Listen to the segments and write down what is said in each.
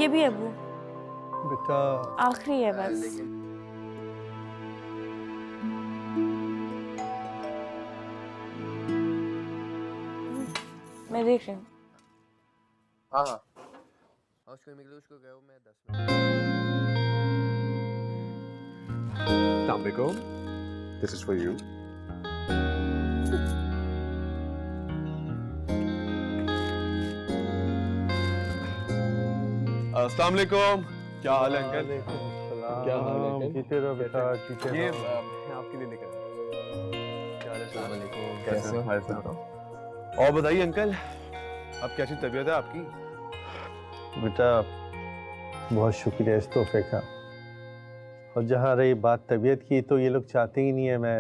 ये भी अबू, बेटा आखिरी है बस। मैं देख रही हूँ। हाँ हाँ उसको निकलो, उसको गया मैं 10 minute. Tamiko, this is for you. अस्सलाम वालेकुम। क्या हाल है अंकल? क्या हाल है अंकल? जीते रहो बेटा, जीते ये रहो। मैं आपके लिए लेकर आया। क्या हाल है? अस्सलाम वालेकुम, कैसे हो? हाल बताओ। और बताइए अंकल, अब कैसी तबीयत है आपकी? बेटा बहुत शुक्रिया इस तोहफे का। और जहाँ रही बात तबीयत की, तो ये लोग चाहते ही नहीं है मैं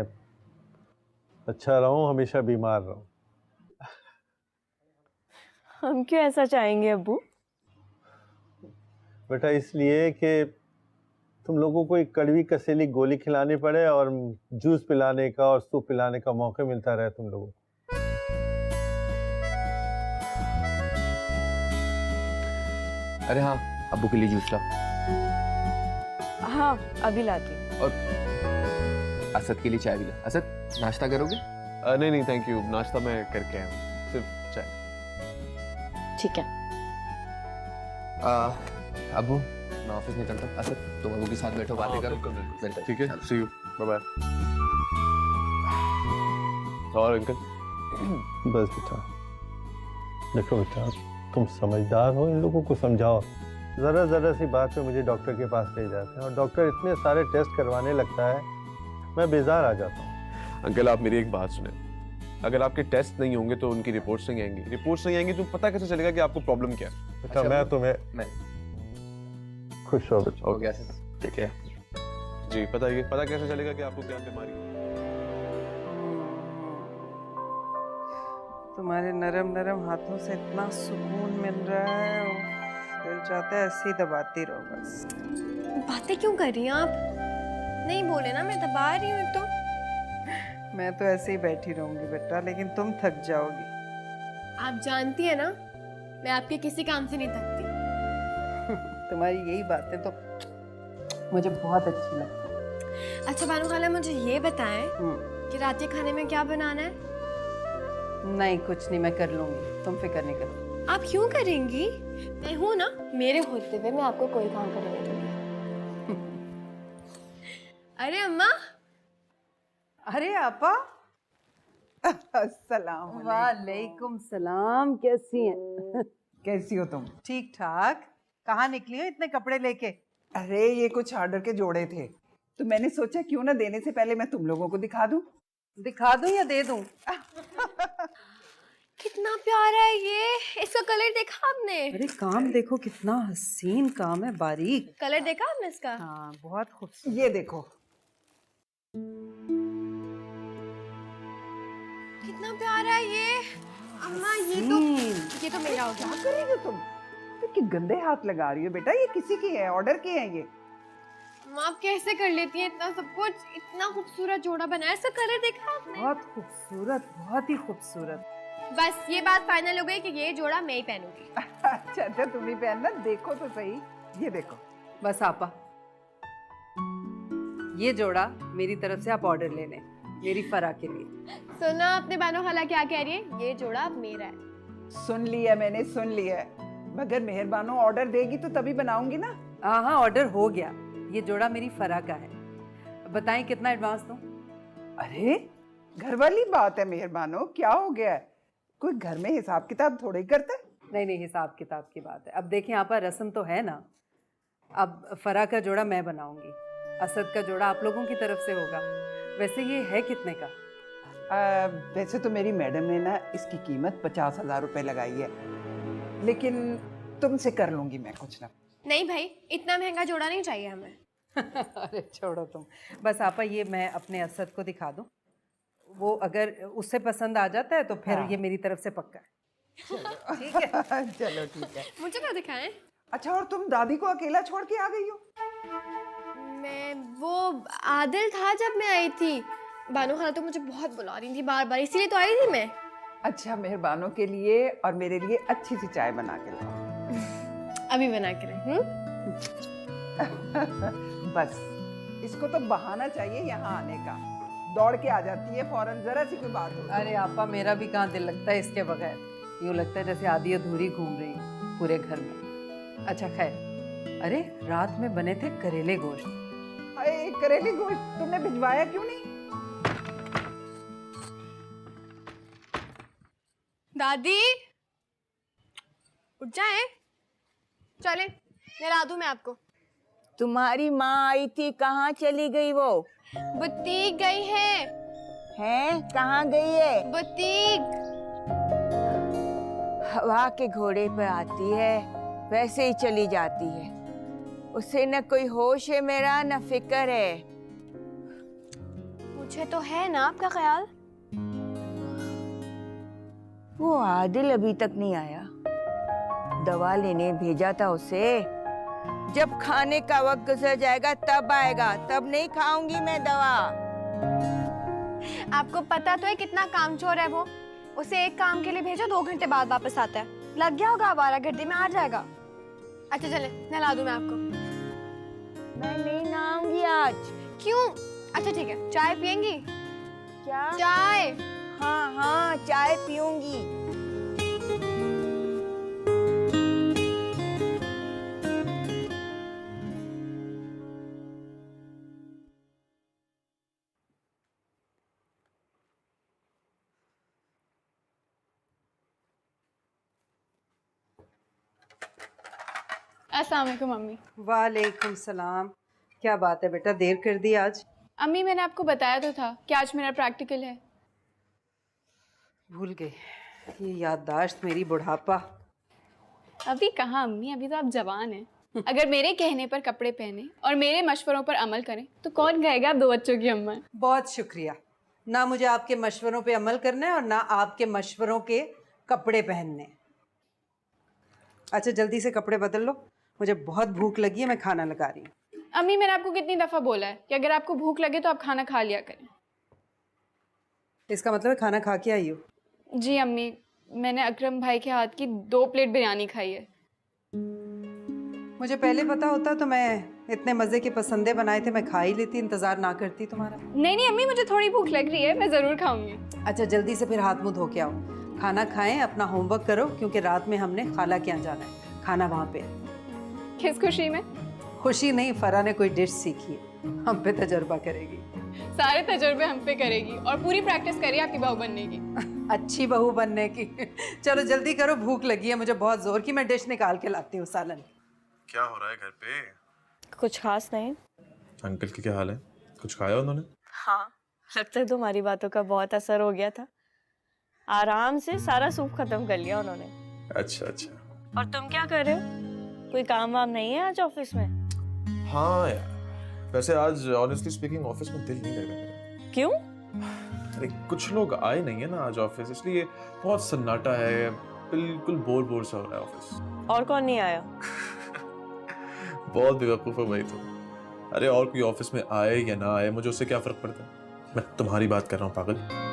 अच्छा रहूं, हमेशा बीमार रहूं। हम क्यों ऐसा चाहेंगे अबू? बेटा इसलिए कि तुम लोगों को एक कड़वी कसेली गोली खिलानी पड़े और जूस पिलाने का और सूप पिलाने का मौका मिलता रहे तुम लोगों को। अरे हाँ, अब्बू के लिए जूस ला। हाँ अभी लाती हूँ। और असद के लिए चाय भी ला। असद, नाश्ता करोगे? नहीं नहीं थैंक यू, नाश्ता मैं करके आया हूँ, सिर्फ चाय। ठीक है। अब्बू मैं ऑफिस निकलता हूँ। असद तुम अब्बू के साथ बैठो, बातें करो। मिलते हैं। ठीक है, सी यू, बाय बाय। और अंकल? बस बेटा देखो बेटा, तुम समझदार हो, इन लोगों को समझाओ। ज़रा ज़रा सी बात पे मुझे डॉक्टर के पास ले जाते हैं और डॉक्टर इतने सारे टेस्ट करवाने लगता है, मैं बेजार आ जाता हूँ। अंकल आप मेरी एक बात सुने, अगर आपके टेस्ट नहीं होंगे तो उनकी रिपोर्ट्स नहीं आएंगी। रिपोर्ट्स नहीं आएंगी तो पता कैसे चलेगा कि आपको प्रॉब्लम क्या है? बेटा अच्छा, मैं तुम्हें मैं खुश हो बेटा। हो गया सर, ठीक है। जी पता कैसे चलेगा कि आपको क्या बीमारी है? तुम्हारे नरम नरम हाथों से इतना सुकून मिल रहा है, उफ, दिल चाहता है ऐसे ही दबाती रहो बस। बातें क्यों कर रही हैं आप? नहीं बोले ना, मैं दबा रही हूँ एक तो। मैं तो ऐसे ही बैठी रहूंगी बेटा, लेकिन तुम थक जाओगी। आप जानती है ना, मैं आपके किसी काम से नहीं थकती। तुम्हारी यही बातें तो मुझे बहुत अच्छी लगती है। अच्छा बानू खाला, मुझे ये बताएं कि रात के खाने में क्या बनाना है? नहीं कुछ नहीं, मैं कर लूंगी, तुम फिक्र नहीं करो। आप क्यों करेंगी? मैं हूं ना, मेरे होते हुए मैं आपको कोई काम करने नहीं दूंगी। अरे अम्मा। अरे आपा, अस्सलाम वालेकुम सलाम, कैसी हैं? कैसी हो तुम? ठीक ठाक। कहाँ निकली हो इतने कपड़े लेके? अरे ये कुछ ऑर्डर के जोड़े थे, तो मैंने सोचा क्यों ना देने से पहले मैं तुम लोगों को दिखा दूं। दिखा दूं या दे दूं? कितना प्यारा है ये, इसका कलर देखा आपने? अरे काम देखो, कितना हसीन काम है, बारीक। कलर देखा आपने इसका? हाँ बहुत खूबसूरत। ये देखो, कितना प्यारा है ये। अम्मा ये तो मेरा हो गया। क्या कर रही हो तुम? कि गंदे हाथ लगा रही हो बेटा, ये किसी की है, ऑर्डर की है ये। अम्मा आप कैसे कर लेती हैं इतना सब कुछ? इतना खूबसूरत जोड़ा बनाया, इसका कलर देखा आपने? बहुत खूबसूरत, बहुत ही खूबसूरत। बस ये बात फाइनल हो गई कि ये जोड़ा मैं ही पहनूंगी। अच्छा अच्छा, तुम ही पहनना, देखो तो सही, ये देखो। बस आपा, ये जोड़ा मेरी तरफ से आप ऑर्डर ले लें, मेरी फरा के लिए। सुना आपने बानो खाला क्या कह रही है? ये जोड़ा अब मेरा है। सुन लिया मैंने, सुन लिया। मगर मेहरबानो ऑर्डर देगी तो तभी बनाऊंगी ना। हाँ हाँ ऑर्डर हो गया, ये जोड़ा मेरी फरा का है। बताएं कितना एडवांस दूं? अरे घर वाली बात है मेहरबानो, क्या हो गया है? कोई घर में हिसाब किताब थोड़ा ही करता है। नहीं नहीं, हिसाब किताब की बात है। अब देखें यहाँ पर रस्म तो है ना, अब फरा का जोड़ा मैं बनाऊंगी, असद का जोड़ा आप लोगों की तरफ से होगा। वैसे ये है कितने का? वैसे तो मेरी मैडम ने ना इसकी कीमत 50,000 रुपए लगाई है, लेकिन तुमसे कर लूंगी मैं कुछ ना। नहीं भाई, इतना महंगा जोड़ा नहीं चाहिए हमें। अरे छोड़ो तुम, बस आपा ये मैं अपने असद को दिखा दूं, वो अगर उससे पसंद आ जाता है तो फिर हाँ। ये मेरी तरफ से पक्का है। ठीक है चलो ठीक है। मुझे क्या दिखाएं? अच्छा, और तुम दादी को अकेला छोड़ के आ गई हो? मैं वो आदिल था जब मैं आई थी। बानो खाला तो मुझे बहुत बुला रही थी बार बार, इसीलिए तो आई थी मैं। अच्छा, मेहरबानों के लिए और मेरे लिए अच्छी सी चाय बना के लाओ। अभी बना के रहे बस इसको तो बहाना चाहिए यहाँ आने का, दौड़ के आ जाती है फौरन, जरा सी कोई बात हो। अरे आपा, मेरा भी कहाँ दिल लगता है इसके बगैर। यूँ लगता है जैसे आधी अधूरी घूम रही हूँ पूरे घर में। अच्छा खैर, अरे रात में बने थे करेले गोश्त। अरे करेले गोश्त तुमने भिजवाया क्यों नहीं? दादी उठ जाए, चले नहला दूं मैं आपको। तुम्हारी माँ आई थी, कहाँ चली गई वो? बुटीक गई है। हैं? कहाँ गई है? बुटीक। हवा के घोड़े पर आती है, वैसे ही चली जाती है। उसे न कोई होश है मेरा, न फिक्र है। मुझे तो है ना आपका ख्याल। वो आदिल अभी तक नहीं आया, दवा लेने भेजा था उसे। जब खाने का वक्त गुजर जाएगा तब आएगा, तब नहीं खाऊंगी मैं दवा। आपको पता तो है कितना कामचोर है वो। उसे एक काम के लिए भेजो, 2 घंटे बाद वापस आता है। लग गया होगा आवारागर्दी में, आ जाएगा। अच्छा चले नहला दूं मैं आपको। मैं नहीं नहाऊंगी आज। क्यों? अच्छा ठीक है, चाय पियेंगी? क्या? चाय। हाँ हाँ, चाय पीऊंगी। अस्सलाम वालेकुम मम्मी। वालेकुम सलाम। क्या बात है बेटा, देर कर दी आज? अम्मी मैंने आपको बताया तो था कि आज मेरा प्रैक्टिकल है। भूल गई, ये याददाश्त मेरी बुढ़ापा। अभी कहाँ अम्मी, अभी तो आप जवान हैं। अगर मेरे कहने पर कपड़े पहने और मेरे मशवरों पर अमल करें तो कौन कहेगा आप 2 बच्चों की अम्मा हैं। बहुत शुक्रिया। ना मुझे आपके मशवरों पे अमल करना है और ना आपके मशवरों के कपड़े पहनने। अच्छा जल्दी से कपड़े बदल लो, मुझे बहुत भूख लगी है, मैं खाना लगा रही हूँ। अम्मी मैंने आपको कितनी दफ़ा बोला है कि अगर आपको भूख लगे तो आप खाना खा लिया करें। इसका मतलब है खाना खा के आई हो? जी अम्मी, मैंने अकरम भाई के हाथ की 2 प्लेट बिरयानी खाई है। मुझे पहले पता होता तो मैं इतने मज़े के पसंदे बनाए थे, मैं खा ही लेती, इंतज़ार ना करती तुम्हारा। नहीं अम्मी, मुझे थोड़ी भूख लग रही है, मैं ज़रूर खाऊंगी। अच्छा जल्दी से फिर हाथ मुँह धो के आओ, खाना खाएं, अपना होमवर्क करो, क्योंकि रात में हमने खाला के यहाँ जाना है, खाना वहाँ पे। किस खुशी में? खुशी नहीं, फरा ने कोई डिश सीखी है, हम पे तजर्बा करेगी। सारे तजुर्बे हम पे करेगी और पूरी प्रैक्टिस करिए आपकी बहू बनने की। अच्छी बहू बनने की। चलो जल्दी करो, भूख लगी है मुझे बहुत जोर की, मैं डिश निकाल के लाती हूँ सालन। क्या हो रहा है घर पे? कुछ खास नहीं। अंकल की क्या हाल है? कुछ खाया उन्होंने? हाँ, लगता है तुम्हारी बातों का बहुत असर हो गया था। आराम से सारा सूप खत्म कर लिया उन्होंने। अच्छा। और तुम क्या कर रहे हो? कोई काम वाम नहीं है आज ऑफिस में? हाँ यार, वैसे आज ऑनेस्टली स्पीकिंग ऑफिस में दिल नहीं लग रहा मेरा। क्यों? अरे कुछ लोग आए नहीं है ना आज ऑफिस, इसलिए बहुत सन्नाटा है, बिल्कुल बोर सा हो रहा है ऑफिस। और कौन नहीं आया? बहुत बेवकूफ हो भाई तुम। अरे और कोई ऑफिस में आए या ना आए, मुझे उससे क्या फर्क पड़ता है? मैं तुम्हारी बात कर रहा हूँ पागल।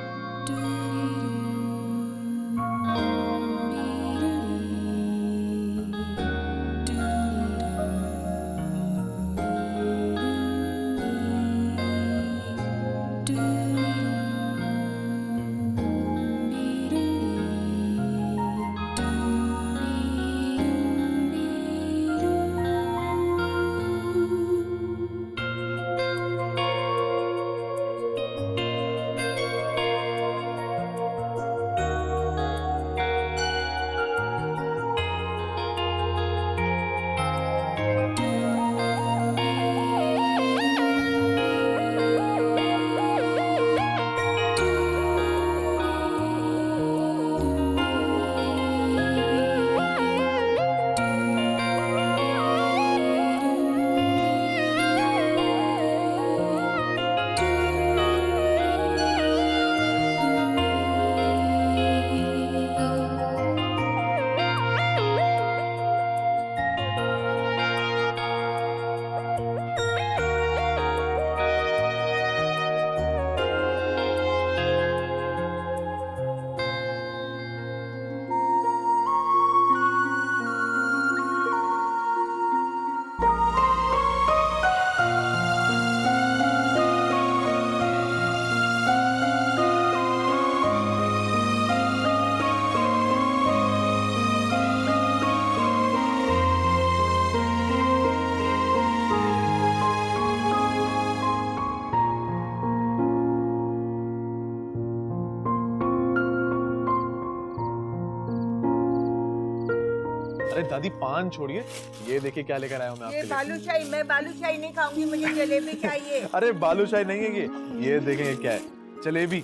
अरे दादी पान छोड़िए, ये देखिए क्या लेकर आया हूँ मैं ये आपके लिए। बालूशाही, मैं बालूशाही नहीं खाऊंगी, मुझे जलेबी चाहिए। अरे बालूशाही नहीं है ये देखें ये क्या है, जलेबी।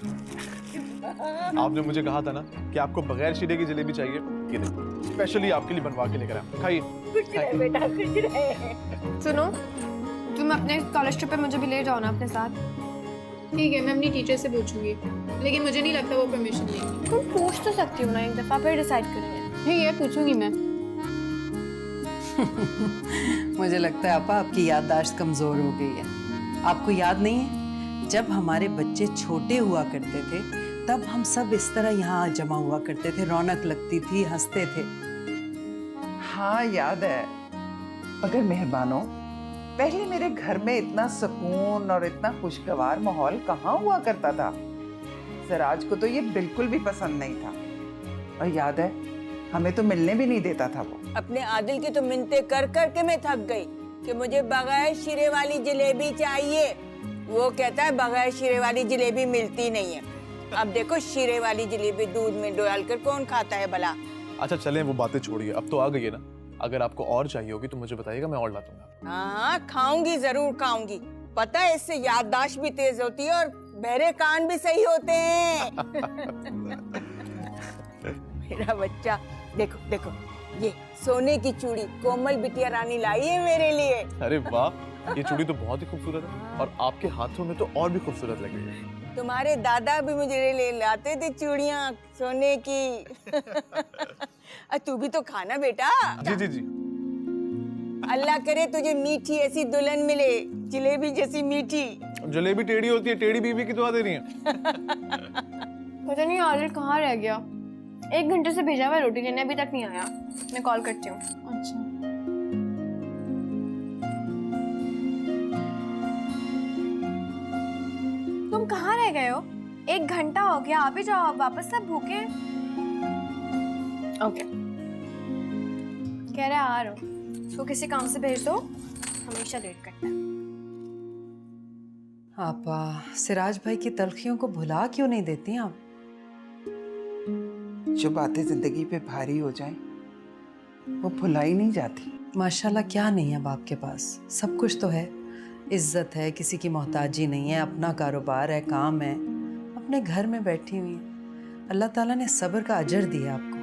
आपने मुझे कहा था ना कि आपको बगैर शीरे की जलेबी चाहिए, ये देखो स्पेशली आपके लिए बनवा के लेकर आया। खाइए। खुश रहे बेटा, खुश रहे। सुनो, तुम अपने कॉलेज ट्रिप पे मुझे भी ले जाओ ना अपने साथ। ठीक है, मैं अपनी टीचर से पूछूंगी, लेकिन मुझे नहीं लगता वो परमिशन देंगी। तुम पूछ तो सकती हो ना एक दफा, फिर डिसाइड करेंगे। ठीक है, पूछूंगी मैं। मुझे लगता है आपा आपकी याददाश्त कमजोर हो गई है। आपको याद नहीं है जब हमारे बच्चे छोटे हुआ करते थे तब हम सब इस तरह यहाँ जमा हुआ करते थे, रौनक लगती थी, हंसते थे। हाँ याद है, मगर मेहरबानों पहले मेरे घर में इतना सुकून और इतना खुशगवार माहौल कहाँ हुआ करता था। सिराज को तो ये बिल्कुल भी पसंद नहीं था, और याद है हमें तो मिलने भी नहीं देता था वो। अपने आदिल की तो मिन्नतें कर कर के मैं थक गई कि मुझे बगैर शीरे वाली जलेबी चाहिए। वो कहता है बगैर शीरे वाली जलेबी मिलती नहीं है। अब देखो शीरे वाली जलेबी दूध में डाल कर कौन खाता है भला। अच्छा चलें वो बातें छोड़िए, अब तो आ गई है ना, अगर आपको और चाहिए होगी तो मुझे बताइएगा, मैं और ला दूंगा। हाँ खाऊंगी, जरूर खाऊंगी। पता है इससे याददाश्त भी तेज होती है और बहरे कान भी सही होते हैं। मेरा बच्चा, देखो देखो ये सोने की चूड़ी कोमल बिटिया रानी लाई है मेरे लिए। अरे वाह, ये चूड़ी तो बहुत ही खूबसूरत है और आपके हाथों में तो और भी खूबसूरत लग रही है। तुम्हारे दादा भी मुझे ले लाते थे चूड़ियाँ सोने की। तू भी तो खाना बेटा। जी जी जी। अल्लाह करे तुझे मीठी ऐसी दुल्हन मिले, जलेबी जैसी मीठी। जलेबी टेढ़ी होती है, टेढ़ी बीवी की दुआ दे रही है। पता नहीं आदिल कहाँ रह गया, 1 घंटे से भेजा हुआ रोटी लेने, अभी तक नहीं आया। मैं कॉल करती हूँ। अच्छा, तुम कहाँ रह गए हो? 1 घंटा हो गया, आप ही जाओ, आप वापस सब भूखे हैं। ओके, कह रहे आ रहे हो, इसको किसी काम से भेज दो, हमेशा लेट करता है। आपा सिराज भाई की तलखियों को भुला क्यों नहीं देती आप? जो बातें जिंदगी पे भारी हो जाएं वो भुलाई नहीं जाती। माशाल्लाह क्या नहीं है अब आपके पास, सब कुछ तो है। इज्जत है, किसी की मोहताजी नहीं है, अपना कारोबार है, काम है, अपने घर में बैठी हुई है। अल्लाह ताला ने सब्र का अजर दिया आपको।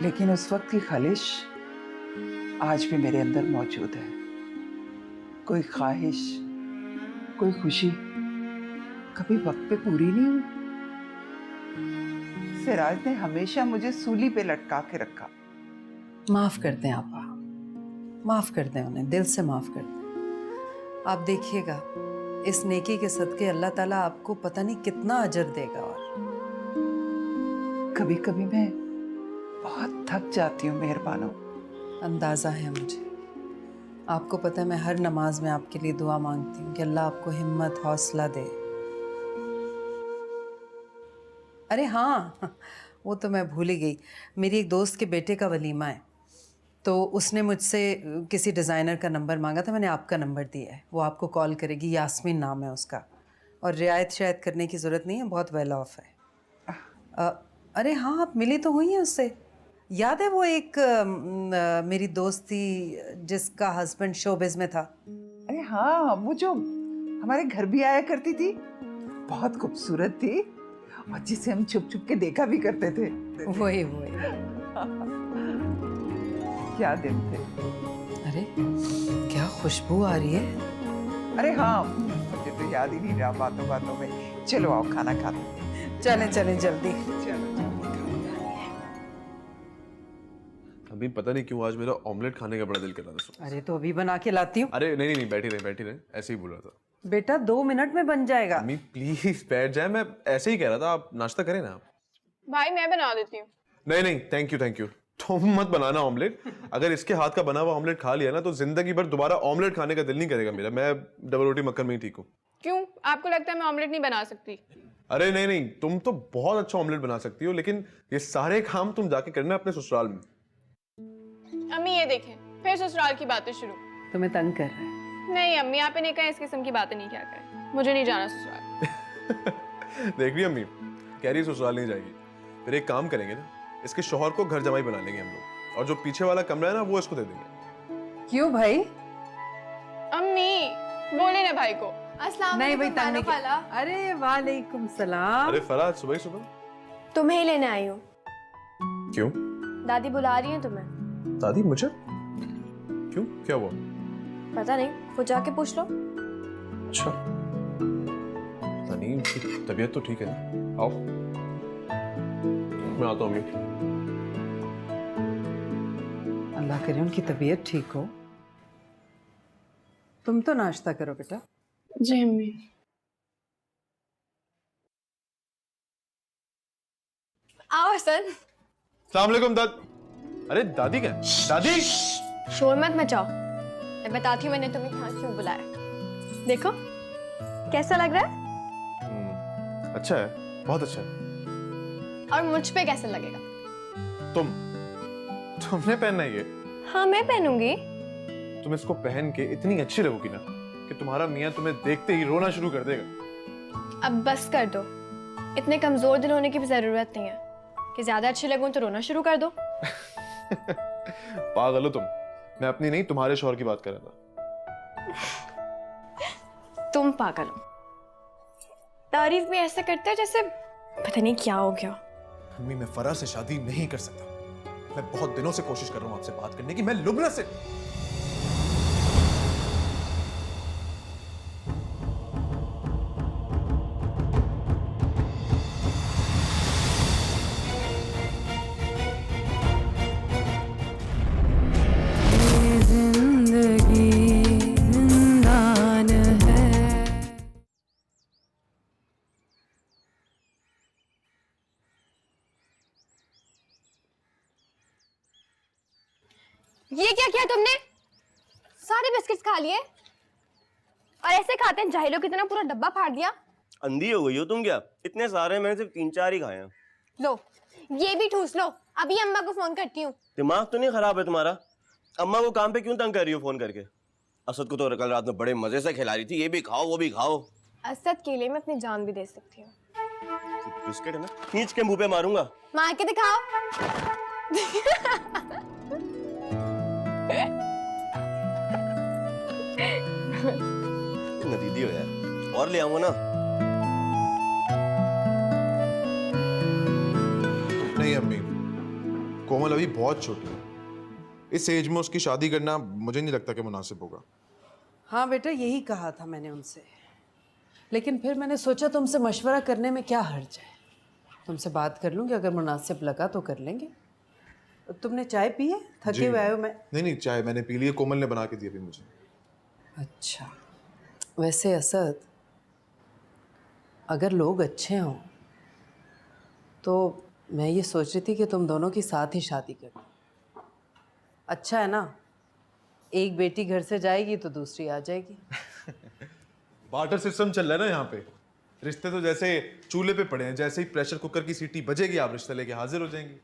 लेकिन उस वक्त की ख्वाहिश आज भी मेरे अंदर मौजूद है। कोई ख्वाहिश, कोई खुशी कभी वक्त पे पूरी नहीं हुई। सिराज ने हमेशा मुझे सूली पे लटका के रखा। माफ कर दें आपा, माफ कर दें उन्हें, दिल से माफ कर दें। आप देखिएगा इस नेकी के सदके अल्लाह ताला आपको पता नहीं कितना अजर देगा। और कभी कभी मैं बहुत थक जाती हूँ मेहरबानों। अंदाज़ा है मुझे, आपको पता है मैं हर नमाज में आपके लिए दुआ मांगती हूँ कि अल्लाह आपको हिम्मत हौसला दे। अरे हाँ, वो तो मैं भूल ही गई, मेरी एक दोस्त के बेटे का वलीमा है, तो उसने मुझसे किसी डिज़ाइनर का नंबर मांगा था, मैंने आपका नंबर दिया है, वो आपको कॉल करेगी। यास्मीन नाम है उसका, और रियायत शायद करने की ज़रूरत नहीं है, बहुत वेल ऑफ है। अरे हाँ, आप मिली तो हुई हैं उससे, याद है वो एक मेरी दोस्त थी जिसका हस्बैंड शोबिज़ में था। अरे हाँ, वो जो हमारे घर भी आया करती थी, बहुत खूबसूरत थी, और जिसे हम छुप छुप के देखा भी करते थे। वही वही। क्या दिन थे। अरे क्या खुशबू आ रही है। अरे हाँ, मुझे तो याद ही नहीं रहा बातों बातों में। चलो आओ खाना खाते हैं। चलें चलें जल्दी। चलो अभी पता नहीं क्यों आज मेरा ऑमलेट खाने का बड़ा दिल कर रहा था। अरे तो अभी बना के लाती हूँ। अरे नहीं नहीं, बैठी रहे, ऐसे ही बोल रहा था। बेटा 2 मिनट में बन जाएगा। अम्मी प्लीज बैठ जाए, मैं ऐसे ही कह रहा था, आप नाश्ता करें ना। भाई मैं बना देती हूँ। नहीं नहीं, थैंक यू। तुम मत बनाना ऑमलेट। अगर इसके हाथ का बना हुआ ऑमलेट खा लिया ना तो जिंदगी भर दोबारा ऑमलेट खाने का दिल नहीं करेगा मेरा। मैं डबल रोटी मक्खन में ही ठीक हूँ। क्यों, आपको लगता है मैं ऑमलेट नहीं बना सकती? अरे नहीं नहीं, तुम तो बहुत अच्छा ऑमलेट बना सकती हो, लेकिन ये सारे काम तुम जाके करना अपने ससुराल में। अम्मी ये देखें, फिर ससुराल की बातें शुरू। तुम्हें तंग कर रहा है। नहीं अम्मी, आप इन्हें कहें इस किस्म की बातें नहीं क्या करें, मुझे नहीं जाना ससुराल। देख रही अम्मी, कह रही ससुराल नहीं जाएगी। फिर एक काम करेंगे ना, इसके शौहर को घर जमाई बना लेंगे हम लोग, और जो पीछे वाला कमरा है ना वो इसको दे देंगे। क्यों भाई? अम्मी बोले ना भाई को। अस्सलाम नहीं भाई, वालेकुम तंग नहीं बानो खाला। किया। अरे वालेकुम सलाम। अरे फराह, सुबह सुबह तुम्हें ही लेने आई हूँ। क्यों? दादी बुला रही है तुम्हें। दादी मुझे? क्यों, क्या हुआ? पता नहीं, वो जाके पूछ लो। अच्छा, पता नहीं, उनकी तबीयत तो ठीक है ना? आओ, मैं आता हूँ अम्मी। अल्लाह करे उनकी तबीयत ठीक हो। तुम तो नाश्ता करो बेटा। जी अम्मी। आओ सर। अस्सलाम वालेकुम अरे दादी क्या? दादी! शोर मत मचाओ, मैं बताती हूँ मैंने तुम्हें यहाँ क्यों बुलाया। देखो कैसा लग रहा है? अच्छा है, बहुत अच्छा है। और मुझ पे कैसा लगेगा? तुमने पहनना है ये? हाँ मैं पहनूंगी। तुम इसको पहन के इतनी अच्छी लगोगी ना कि तुम्हारा मियाँ तुम्हें देखते ही रोना शुरू कर देगा। अब बस कर दो, इतने कमजोर दिल होने की भी जरूरत नहीं है कि ज्यादा अच्छी लगूं तो रोना शुरू कर दो। पागल हो तुम, मैं अपनी नहीं तुम्हारे शौहर की बात कर रहा था। तुम पागल हो, तारीफ भी ऐसे करते हो जैसे पता नहीं क्या हो गया। अम्मी, मैं फराह से शादी नहीं कर सकता। मैं बहुत दिनों से कोशिश कर रहा हूँ आपसे बात करने की। मैं लुबना से ये क्या किया तुमने? सारे बिस्किट्स खा लिए और ऐसे खाते हैं जाहिलों की तरह, पूरा डब्बा फाड़ दिया। अंधी हो गई हो तुम क्या? इतने सारे मैंने सिर्फ 3-4 ही खाए हैं। लो ये भी ठूस लो, अभी अम्मा को फोन करती हूँ। दिमाग तो नहीं खराब है तुम्हारा? अम्मा को काम पे क्यों तंग कर रही हो फोन करके? असद को तो कल रात में बड़े मजे से खिला रही थी, ये भी खाओ वो भी खाओ। असद के लिए मैं अपनी जान भी दे सकती हूँ। बिस्किट है ना, खींच के मुंह पे मारूंगा। मार के दिखाओ। नदीदी हो यार, और ले आऊंगा ना। नहीं अम्मी, कोमल अभी बहुत छोटी है। इस एज में उसकी शादी करना मुझे नहीं लगता कि मुनासिब होगा। हाँ बेटा, यही कहा था मैंने उनसे, लेकिन फिर मैंने सोचा तुमसे मशवरा करने में क्या हर्ज है। तुमसे बात कर लूँगी, अगर मुनासिब लगा तो कर लेंगे। तुमने चाय पी है? थके हुए आए हो? मैं नहीं, चाय मैंने पी ली है, कोमल ने बना के दी अभी मुझे। अच्छा, वैसे असद, अगर लोग अच्छे हों तो मैं ये सोच रही थी कि तुम दोनों की साथ ही शादी कर लो। अच्छा है ना, एक बेटी घर से जाएगी तो दूसरी आ जाएगी। बार्टर सिस्टम चल रहा है ना यहाँ पे। रिश्ते तो जैसे चूल्हे पे पड़े हैं, जैसे ही प्रेशर कुकर की सीटी बजेगी आप रिश्ता लेके हाजिर हो जाएंगी।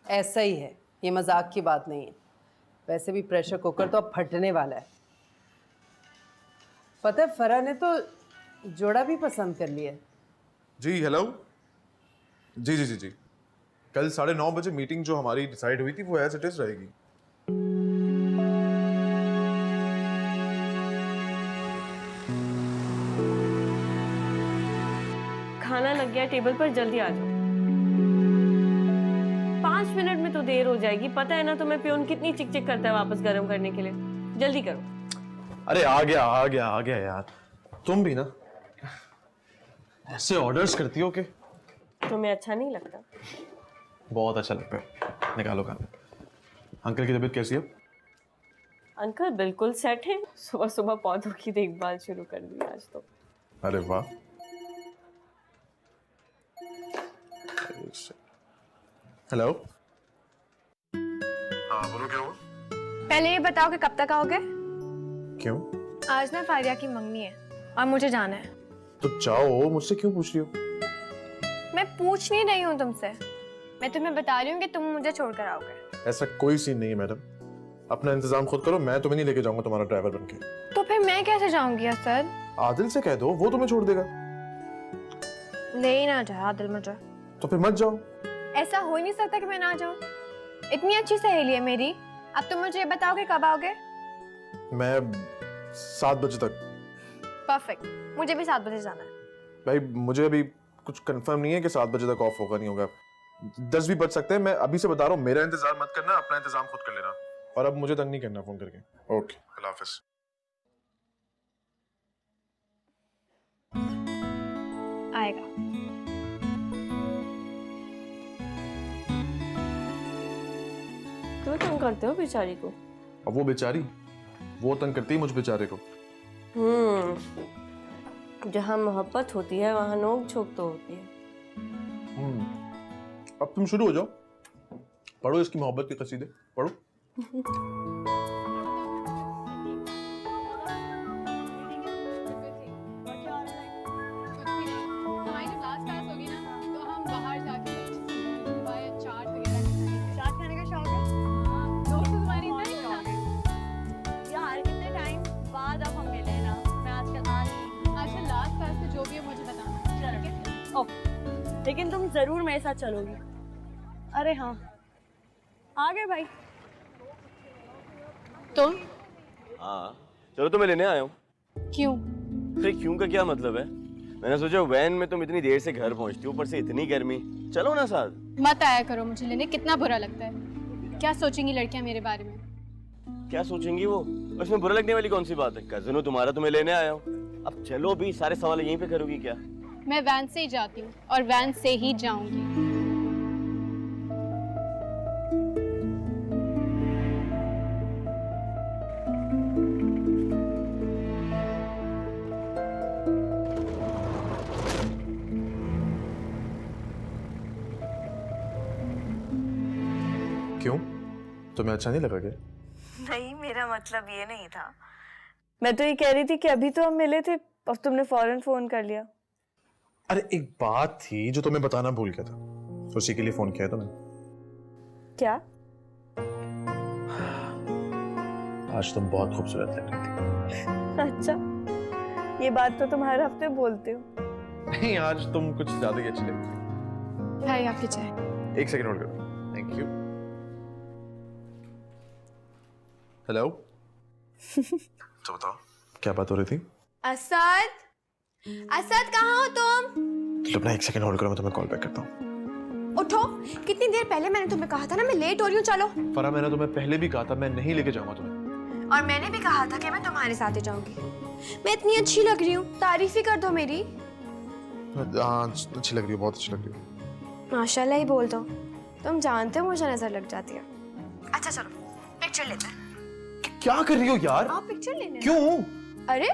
ऐसा ही है, ये मजाक की बात नहीं है। वैसे भी प्रेशर कुकर तो अब फटने वाला है। पता है, फरा ने तो जोड़ा भी पसंद कर लिया है। जी हेलो। जी। कल 9:30 बजे मीटिंग जो हमारी डिसाइड हुई थी वो एज इट इज रहेगी। खाना लग गया टेबल पर, जल्दी आ जाओ। 5 मिनट में तो देर हो जाएगी। पता है ना तुम्हें प्योन कितनी चिक करता है वापस गर्म करने के लिए। जल्दी करो। अरे आ गया यार। तुम भी ना ऐसे ऑर्डर्स करती हो कि तुम्हें अच्छा नहीं लगता? बहुत अच्छा लगता है। निकालो खाना। अंकल की तबीयत कैसी है? अंकल बिल्कुल सेट है। सुबह सुबह पौधों की देखभाल शुरू कर दी आज तो। अरे वाह। हेलो। हाँ बोलो, क्या हुआ? पहले ये बताओ कि कब तक आओगे? क्यों? आज ना फारिया की मंगनी है और मुझे जाना है। तो जाओ, मुझसे क्यों पूछ रही हो? मैं पूछ नहीं रही हूँ तुमसे, मैं तुम्हें बता रही हूँ कि तुम मुझे छोड़कर आओगे। ऐसा कोई सीन नहीं है मैडम। अपना इंतजाम खुद करो, मैं तुम्हें नहीं लेके जाऊंगा तुम्हारा ड्राइवर बनके। तो फिर मैं कैसे जाऊंगी असद? आदिल से कह दो, वो तुम्हें छोड़ देगा। ले ही ना जाए आदिल मुझे। तो फिर मत जाओ। ऐसा हो ही नहीं सकता कि मैं ना जाऊं। इतनी अच्छी सहेली है मेरी। अब तुम मुझे ये बताओ कि कब आओगे? मैं 7 बजे तक। परफेक्ट, मुझे भी 7 बजे जाना है। भाई मुझे अभी कुछ कंफर्म नहीं है कि 7 बजे तक ऑफ होगा नहीं होगा, 10 भी बज सकते हैं। मैं अभी से बता रहा हूँ, मेरा इंतजार मत करना, अपना इंतजाम खुद कर लेना। और अब मुझे तंग नहीं करना फोन करके। ओके, अल्लाह हाफिज। आएगा। क्यों तंग करते हो बेचारी को? अब वो बेचारी, वो तंग करती है मुझ बेचारे को। जहाँ मोहब्बत होती है वहाँ नोक झोंक तो होती है। अब तुम शुरू हो जाओ, पढ़ो इसकी मोहब्बत के कसीदे, पढ़ो। हमारी जब लास्ट क्लास होगी ना तो हम बाहर जाके चाट वगैरह खाएंगे। चाट खाने का शौक है? दोस्त तुम्हारी इतना नहीं खाते? यार कितने टाइम बाद अब हम मिले ना, मैं आजकल आ नहीं। अच्छा लास्ट क्लास से जो भी है मुझे बताना, ठीक है? लेकिन तुम जरूर मेरे साथ चलोगी। अरे हाँ, आ गए भाई। तुम हाँ चलो, तो मैं लेने आया हूँ। क्यों? अरे क्यों का क्या मतलब है? मैंने सोचा वैन में तुम इतनी देर से घर पहुंचती हो, ऊपर से इतनी गर्मी, चलो ना साथ। मत आया करो मुझे लेने, कितना बुरा लगता है। क्या सोचेंगी लड़कियां मेरे बारे में? क्या सोचेंगी वो? उसमें बुरा लगने वाली कौन सी बात है? कजिन हो तुम्हारा, तुम्हें लेने आया हूँ। अब चलो भी, सारे सवाल यहीं पे करोगी क्या? मैं वैन से ही जाती हूँ और वैन से ही जाऊंगी। क्यों, तुम्हें अच्छा नहीं लगा क्या? नहीं, मेरा मतलब ये नहीं था। मैं तो ये कह रही थी कि अभी तो हम मिले थे और तुमने फौरन फोन कर लिया। अरे एक बात थी जो तुम्हें बताना भूल गया था, उसी के लिए फोन किया था मैंने। क्या? आज तुम बहुत खूबसूरत लग रही थी। अच्छा, ये बात तो तुम हर हफ्ते बोलते हो। नहीं, आज तुम कुछ ज्यादा ही अच्छी लग रही थी। भाई आपकी चाय। 1 सेकंड होल्ड करो। Thank you. हेलो। तो बताओ क्या बात हो रही थी? असद, असद कहाँ हो तुम? चलो अपना 1 सेकंड होल्ड करो, मैं तुम्हें कॉल बैक करता हूँ। उठो, कितनी देर पहले मैंने तुम्हें कहा था ना मैं लेट हो रही हूँ, चलो। फरा, मैंने तुम्हें पहले भी कहा था मैं नहीं लेके जाऊंगा तुम्हें। और मैंने भी कहा था कि मैं तुम्हारे साथ ही जाऊंगी। मैं इतनी अच्छी लग रही हूँ, तारीफ ही कर दो मेरी। हाँ अच्छी लग रही हो, बहुत अच्छी लग रही हो। माशाल्लाह ही बोल दो, तुम जानते हो मुझे नजर लग जाती है। अच्छा चलो पिक्चर लेते हैं। क्या कर रही हो यार? आप पिक्चर लेने? क्यों? अरे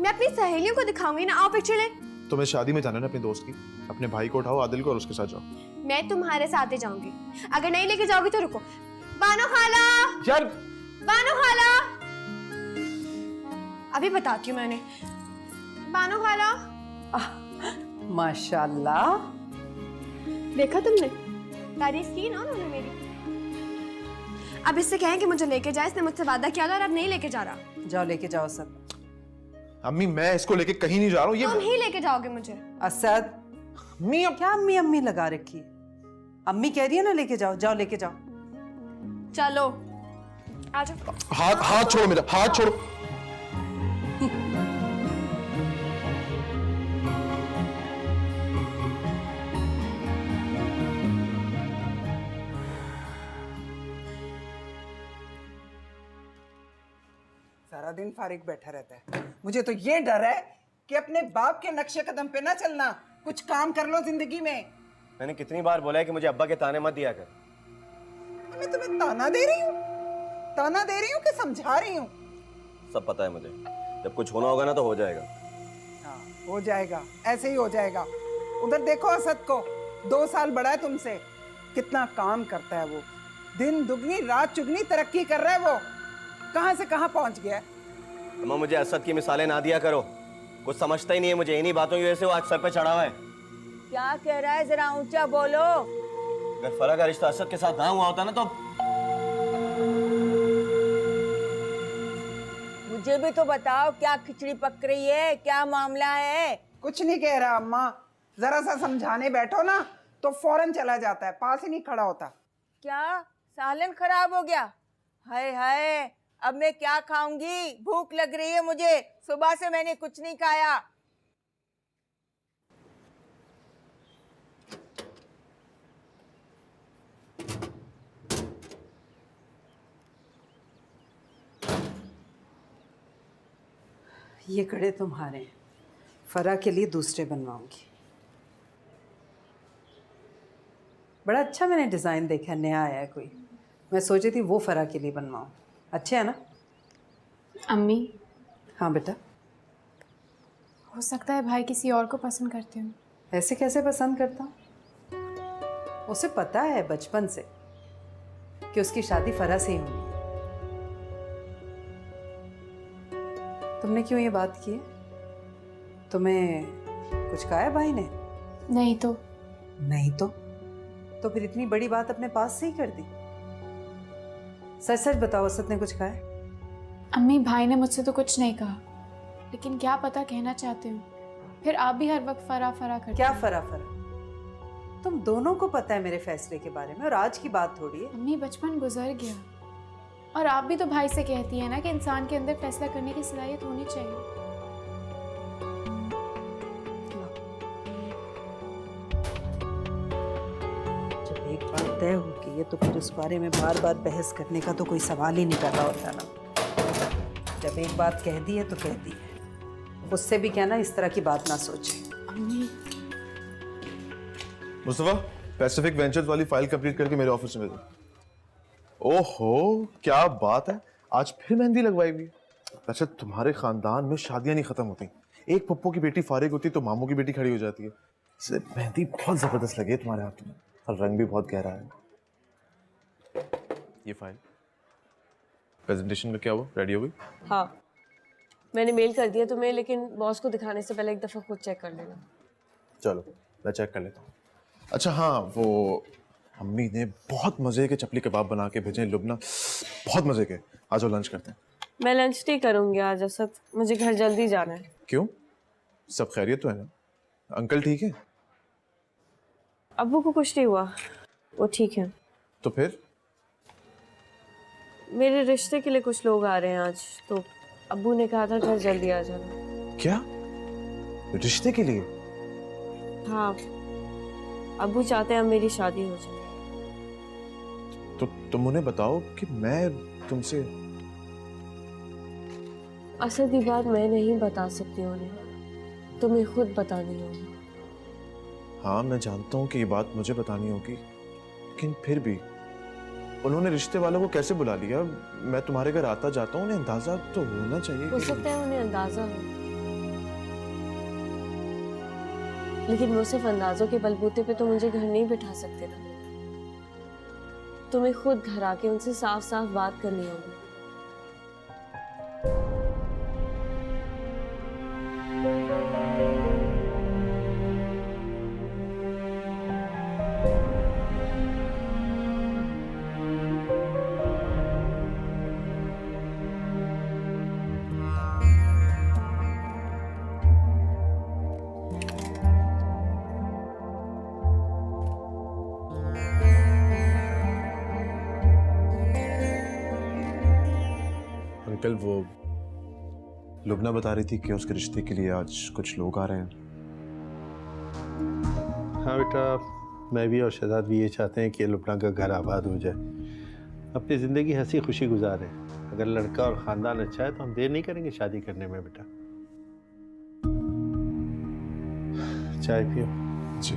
मैं अपनी सहेलियों को दिखाऊंगी ना, आओ पिक्चर ले। तुम्हें शादी में जाना है ना अपने दोस्त की, अपने भाई को उठाओ, आदिल को, और उसके साथ जाओ। मैं तुम्हारे साथ ही जाऊंगी, अगर नहीं लेके जाओगी तो रुको। बानो खाला, यार बानो खाला, अभी बताती हूँ मैंने। बानो खाला, माशाल्लाह, देखा तुमने, तारीफ की ना उन्होंने मेरी। अब इससे कहें कि मुझे लेके जाए, इसने मुझसे वादा किया था और अब नहीं लेके जा रहा। जाओ लेके जाओ सब। अम्मी मैं इसको लेके कहीं नहीं जा रहा हूँ। ये तुम ही लेके जाओगे मुझे। असद, अम्मी अब क्या अम्मी अम्मी लगा रखी है? अम्मी कह रही है ना लेके जाओ, जाओ लेके जाओ। चलो आ जाओ। हाथ छोड़ो मेरा, हाथ छोड़ो। सारा दिन फारिग बैठा रहता है। मुझे तो ये डर है कि अपने बाप के नक्शे कदम पे ना चलना, कुछ काम कर लो जिंदगी में। मैंने कितनी बार बोला है कि मुझे अब्बा के ताने मत दिया कर। मैं तुम्हें ताना दे रही हूँ, ताना दे रही हूँ कि समझा रही हूँ? सब पता है मुझे, जब कुछ होना होगा ना तो हो जाएगा। हाँ हो जाएगा, ऐसे ही हो जाएगा। उधर देखो असद को, 2 साल बड़ा है तुमसे, कितना काम करता है वो, दिन दुगनी रात चुगनी तरक्की कर रहा है वो। कहाँ से कहाँ पहुँच गया है। अम्मा मुझे असद की मिसालें ना दिया करो, कुछ समझता ही नहीं है मुझे। इन्हीं बातों की वजह से वो आज सर पे चढ़ा हुआ है। क्या कह रहा है, जरा ऊंचा बोलो। अगर फरा का रिश्ता असद के साथ ना हुआ होता ना तो मुझे भी तो बताओ, क्या खिचड़ी पक रही है, क्या मामला है? कुछ नहीं कह रहा अम्मा, जरा सा समझाने बैठो ना तो फौरन चला जाता है, पास ही नहीं खड़ा होता। क्या सालन खराब हो गया। हाय हाय, अब मैं क्या खाऊंगी? भूख लग रही है मुझे, सुबह से मैंने कुछ नहीं खाया। ये कड़े तुम्हारे हैं, फरा के लिए दूसरे बनवाऊंगी। बड़ा अच्छा मैंने डिज़ाइन देखा, नया आया है कोई। मैं सोची थी वो फरा के लिए बनवाऊँ। अच्छे है ना? अम्मी, हाँ बेटा। हो सकता है भाई किसी और को पसंद करते हो। ऐसे कैसे पसंद करता हूँ? उसे पता है बचपन से कि उसकी शादी फरा से ही होनी है। तुमने क्यों ये बात की है? तुम्हें कुछ कहा है भाई ने? नहीं तो। नहीं तो फिर इतनी बड़ी बात अपने पास से ही कर दी। सच सच बताओ, असद ने कुछ कहा है? अम्मी, भाई ने मुझसे तो कुछ नहीं कहा, लेकिन क्या पता कहना चाहते हो। फिर आप भी हर वक्त फरा फरा करते क्या हो। फरा? तुम दोनों को पता है मेरे फैसले के बारे में, और आज की बात थोड़ी है। अम्मी, बचपन गुजर गया, और आप भी तो भाई से कहती है ना कि इंसान के अंदर फैसला करने की सलाहियत होनी चाहिए। जब एक बात तय होगी है तो फिर उस बारे में बार बार बहस करने का तो कोई सवाल ही नहीं पैदा होता ना। जब एक बात कह दी है तो कह दी है। उससे भी क्या ना, इस तरह की बात ना सोचे। अम्मी, मुस्तफा, पैसिफिक वेंचर्स वाली फाइल कंप्लीट करके मेरे ऑफिस में भेजो। ओहो, क्या बात है, आज फिर मेहंदी लगवाई हुई। अच्छा, तुम्हारे खानदान में शादियां नहीं खत्म होती। एक पप्पू की बेटी फारिग होती तो मामू की बेटी खड़ी हो जाती है। इसलिए मेहंदी बहुत जबरदस्त लगी है तुम्हारे हाथ में, और रंग भी बहुत गहरा है। ये फाइल प्रेजेंटेशन का क्या हुआ? रेडी हो गई? हाँ, मैंने मेल कर दिया तुम्हें, लेकिन बॉस को दिखाने से पहले एक दफ़ा खुद चेक कर लेना। चलो, मैं चेक कर लेता हूँ। अच्छा हाँ, वो अम्मी ने बहुत मजे के चपली कबाब बना के भेजे हैं लुबना, बहुत मजे के। आ जाओ, लंच करते हैं। मैं लंच नहीं करूँगी आज असद, मुझे घर जल्दी जाना है। क्यों? सब खैरियत तो है ना? अंकल ठीक है? अब्बू को कुछ नहीं हुआ, वो ठीक है। तो फिर? मेरे रिश्ते के लिए कुछ लोग आ रहे हैं आज, तो अब्बू ने कहा था घर जल्दी आ जाना। क्या? रिश्ते के लिए? हाँ, अब्बू चाहते हैं अब मेरी शादी हो जाए। तो तुम उन्हें बताओ कि मैं तुमसे। असद, ये बात मैं नहीं बता सकती उन्हें, तुम्हें खुद बतानी होगी। हाँ, मैं जानता हूँ कि ये बात मुझे बतानी होगी, लेकिन फिर भी उन्होंने रिश्ते वालों को कैसे बुला लिया? मैं तुम्हारे घर आता जाता हूँ, उन्हें अंदाजा तो होना चाहिए। हो सकता है उन्हें अंदाजा हो, लेकिन वो सिर्फ अंदाजों के बलबूते पे तो मुझे घर नहीं बिठा सकते ना। तुम्हें खुद घर आके उनसे साफ साफ बात करनी होगी। अंकल, वो लुबना बता रही थी कि उसके रिश्ते के लिए आज कुछ लोग आ रहे हैं। हाँ बेटा, मैं भी और शहजाद भी ये चाहते हैं कि लुबना का घर आबाद हो जाए, अपनी ज़िंदगी हंसी खुशी गुजारें। अगर लड़का और ख़ानदान अच्छा है तो हम देर नहीं करेंगे शादी करने में। बेटा, चाय पियो। जी।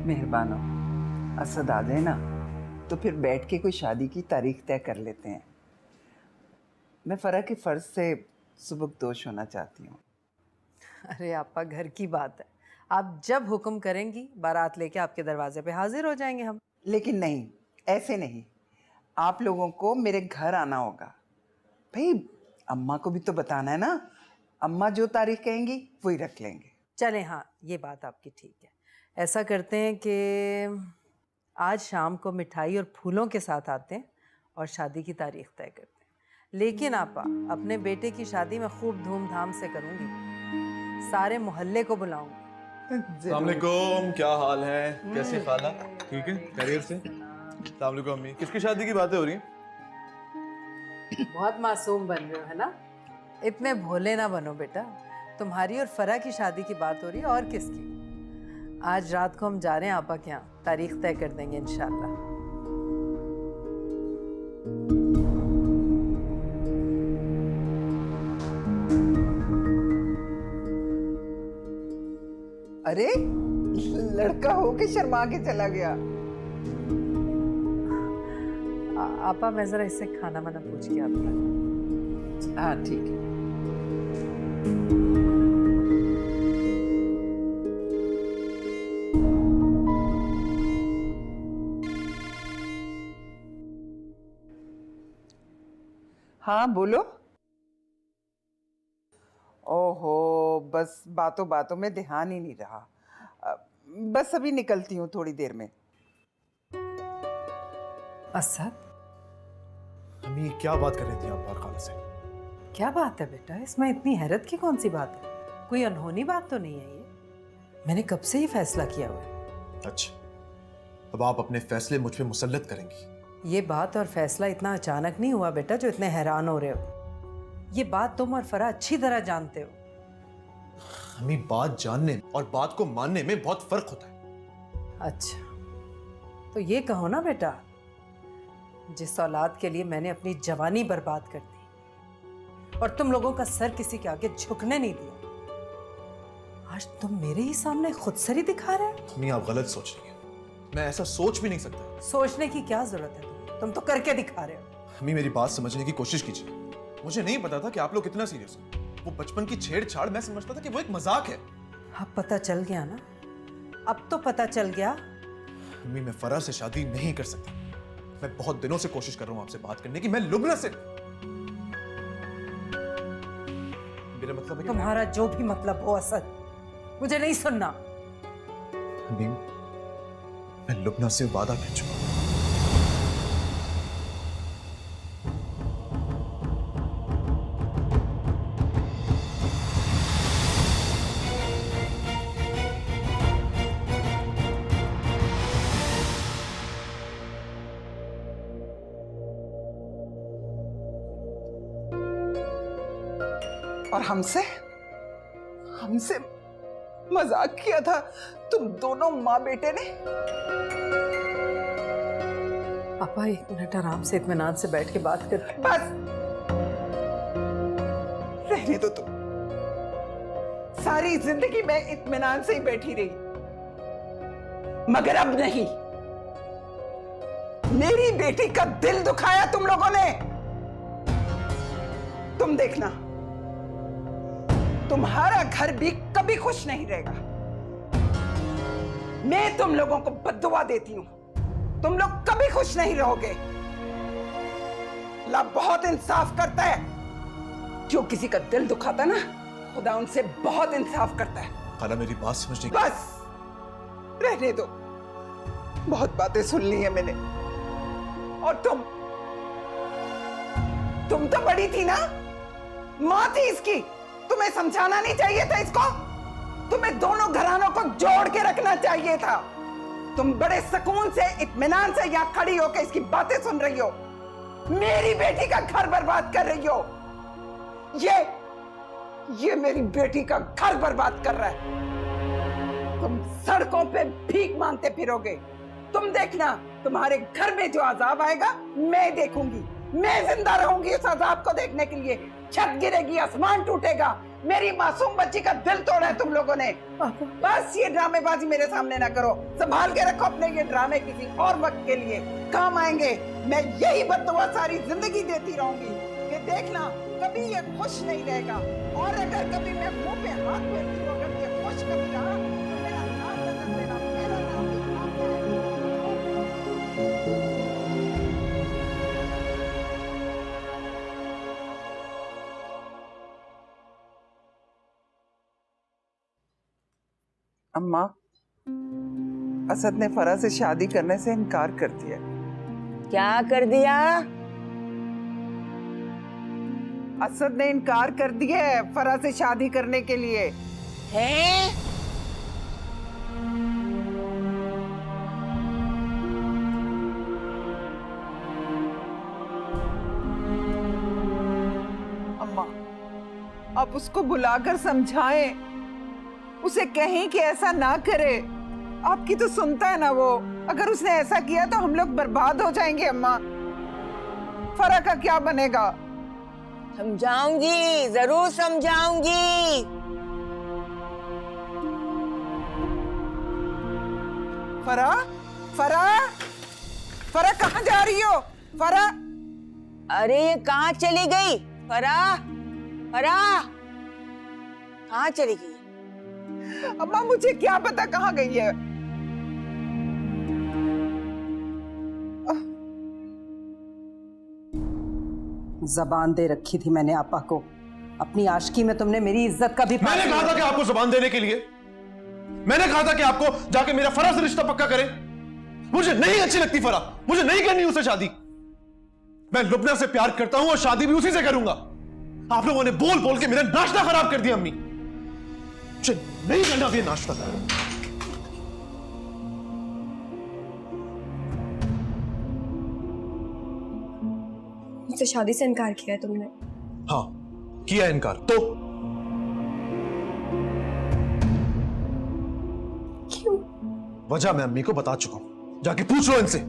मेहरबान हो, असद आ जाए ना तो फिर बैठ के कोई शादी की तारीख तय कर लेते हैं। मैं फरा के फ़र्ज से सुबकदोश होना चाहती हूँ। अरे आपा, घर की बात है, आप जब हुक्म करेंगी बारात लेके आपके दरवाजे पे हाजिर हो जाएंगे हम। लेकिन नहीं, ऐसे नहीं, आप लोगों को मेरे घर आना होगा। भाई, अम्मा को भी तो बताना है ना। अम्मा जो तारीख कहेंगी वही रख लेंगे। चलें, हाँ ये बात आपकी ठीक है। ऐसा करते हैं कि आज शाम को मिठाई और फूलों के साथ आते हैं और शादी की तारीख तय करते हैं। लेकिन आपा, अपने बेटे की शादी मैं खूब धूमधाम से करूँगी, सारे मोहल्ले को बुलाऊंगी, अस्सलामुअलैकुम, क्या हाल है? कैसे खाला? ठीक है, खैरियत से? अस्सलामुअलैकुम अम्मी। किसकी शादी की बातें हो रही हैं? बहुत मासूम बन रहे हो, है ना? इतने भोले ना बनो बेटा। तुम्हारी और फरा की शादी की बात हो रही है, और किसकी? आज रात को हम जा रहे हैं आपा के यहाँ, तारीख तय कर देंगे इंशाल्लाह। अरे लड़का होके शर्मा के चला गया। आपा मैं जरा इससे खाना वाना पूछ के आता हूँ। हाँ ठीक है। हाँ बोलो। ओहो, बस बातों बातों में ध्यान ही नहीं रहा। बस अभी निकलती हूँ थोड़ी देर में। असद, अम्मी क्या बात कर रही थी आप बाहर खाला से? क्या बात है बेटा? इसमें इतनी हैरत की कौन सी बात है? कोई अनहोनी बात तो नहीं है ये? मैंने कब से ही फैसला किया हुआ है। अच्छा, अब आप अपने फैसले मुझ पे मुसल्लत करेंगी? ये बात और फैसला इतना अचानक नहीं हुआ बेटा जो इतने हैरान हो रहे हो। ये बात तुम और फरा अच्छी तरह जानते हो। अम्मी, बात जानने और बात को मानने में बहुत फर्क होता है। अच्छा, तो ये कहो ना बेटा, जिस औलाद के लिए मैंने अपनी जवानी बर्बाद कर दी और तुम लोगों का सर किसी के आगे झुकने नहीं दिया, आज तुम मेरे ही सामने खुदसरी दिखा रहे हो। अम्मी, आप गलत सोच रही हैं। मैं ऐसा सोच भी नहीं सकता। सोचने की क्या जरूरत है? तुम तो करके दिखा रहे हो। अम्मी, मेरी बात समझने की कोशिश कीजिए। मुझे नहीं पता था कि आप लोग इतना सीरियस हैं। वो बचपन की छेड़छाड़ मैं समझता था कि वो एक मजाक है। अब पता चल गया ना? अब तो पता चल गया। अम्मी, मैं फरा से शादी नहीं कर सकता। मैं बहुत दिनों से कोशिश कर रहा हूं आपसे बात करने की। मैं लुबना से, मेरा मतलब है कि तुम्हारा जो भी मतलब हो असद, मुझे नहीं सुनना। अम्मी, मैं लुबना से वादा कर चुका हूं। और हमसे हमसे मजाक किया था तुम दोनों माँ बेटे ने। पापा एक मिनट आराम से इत्मीनान से बैठ के बात कर। बस रहने दो तुम। सारी जिंदगी मैं इत्मीनान से ही बैठी रही, मगर अब नहीं। मेरी बेटी का दिल दुखाया तुम लोगों ने। तुम देखना, तुम्हारा घर भी कभी खुश नहीं रहेगा। मैं तुम लोगों को बद्दुआ देती हूं, तुम लोग कभी खुश नहीं रहोगे। अल्लाह बहुत इंसाफ करता है। जो किसी का दिल दुखाता ना, खुदा उनसे बहुत इंसाफ करता है। खाला, मेरी बात समझने की। बस रहने दो, बहुत बातें सुन ली है मैंने। और तुम तो बड़ी थी ना, मां थी इसकी। तुम्हें समझाना नहीं चाहिए था इसको? तुम्हें दोनों घरानों को जोड़ के रखना चाहिए था। तुम बड़े सुकून से इत्मीनान से यहां खड़ी होकर इसकी बातें सुन रही हो, मेरी बेटी का घर बर्बाद कर रही हो। ये मेरी बेटी का घर बर्बाद कर रहा है। तुम सड़कों पे भीख मांगते फिरोगे। तुम देखना, तुम्हारे घर में जो अजाब आएगा मैं देखूंगी। मैं जिंदा रहूंगी इस अजाब को देखने के लिए। छत गिरेगी, आसमान टूटेगा। मेरी मासूम बच्ची का दिल तोड़ा है तुम लोगों ने। बस ये ड्रामेबाजी मेरे सामने ना करो। संभाल के रखो अपने ये ड्रामे, किसी और वक्त के लिए काम आएंगे। मैं यही बद्दुआ सारी जिंदगी देती रहूंगी कि देखना कभी ये खुश नहीं रहेगा। और अगर कभी मैं मुंह पे हाथ फेरती हूँ, अगर ये खुश कभी रहा तो मेरा नाम बदल देना। मेरा नाम भी आप है। अम्मा, असद ने फरा से शादी करने से इनकार कर दिया। क्या कर दिया? असद ने इनकार कर दिया है फरा से शादी करने के लिए। हैं? आप उसको बुलाकर समझाएं, उसे कहें कि ऐसा ना करे। आपकी तो सुनता है ना वो। अगर उसने ऐसा किया तो हम लोग बर्बाद हो जाएंगे अम्मा। फरा का क्या बनेगा? समझाऊंगी, जरूर समझाऊंगी। फरा, फरा, फरा कहाँ जा रही हो? फरा, अरे ये कहाँ चली गई? फरा, फरा, कहाँ चली गई? अम्मा मुझे क्या पता कहाँ गई है। जबान दे रखी थी मैंने आपा को। अपनी आशिकी में तुमने मेरी इज्जत का भी मैंने कहा था कि आपको जुबान देने के लिए, मैंने कहा था कि आपको जाके मेरा फरा से रिश्ता पक्का करें। मुझे नहीं अच्छी लगती फरा, मुझे नहीं करनी उससे शादी। मैं लुबना से प्यार करता हूं और शादी भी उसी से करूंगा। आप लोगों ने बोल बोल के मेरा नाश्ता खराब कर दिया अम्मी। मुझे नहीं करना ये नाश्ता। मुझसे शादी से इनकार किया तुमने? हाँ किया इनकार। तो क्यों? वजह मैं अम्मी को बता चुका हूं, जाके पूछ लो इनसे।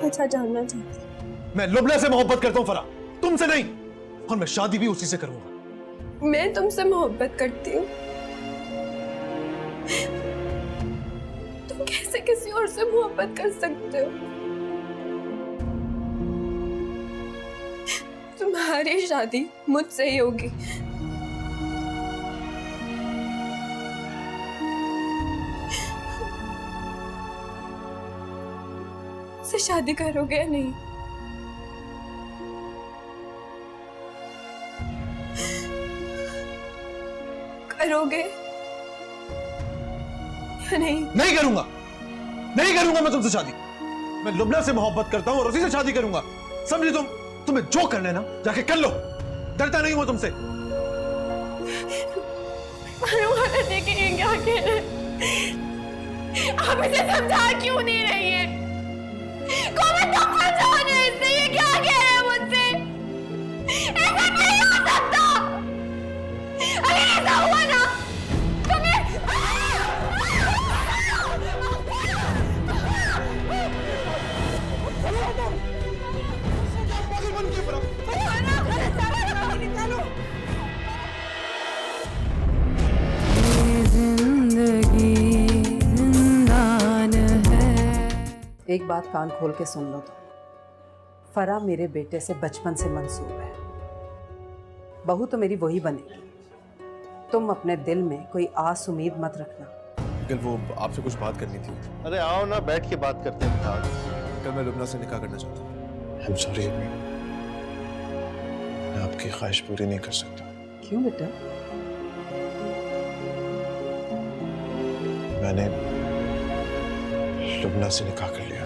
अच्छा जानना चाहती। मैं लुबना से मोहब्बत करता हूं फरा, तुमसे नहीं, और मैं शादी भी उसी से करूंगा। मैं तुमसे मोहब्बत करती हूँ, तुम कैसे किसी और से मोहब्बत कर सकते हो? तुम्हारी शादी मुझसे ही होगी। मुझसे शादी करोगे या नहीं? करोगे या नहीं? नहीं करूंगा, नहीं करूंगा मैं तुमसे शादी। मैं लुबना से मोहब्बत करता हूं और उसी से शादी करूंगा। समझी तुम? तुम्हें जो करना है ना जाके कर लो, डरता नहीं हूं तुमसे। क्या कह रहे? आप इसे समझा क्यों नहीं रही है? इससे ये क्या कह रहे हैं मुझसे? ऐसा नहीं हो सकता। अगर ऐसा हुआ ना तो मैं एक बात कान खोल के सुन लो तो, फरा मेरे बेटे से बचपन से मंसूब है। बहू तो मेरी वही बनेगी। तुम अपने दिल में कोई आस उम्मीद मत रखना। अंकल वो आपसे कुछ बात करनी थी। अरे आओ ना, बैठ के बात करते हैं। अंकल मैं लुबना से निकाह करना चाहता हूँ। आई एम सॉरी, मैं आपकी ख्वाहिश पूरी नहीं कर सकता। क्यों बेटा? मैंने लुबना से निकाह कर लिया।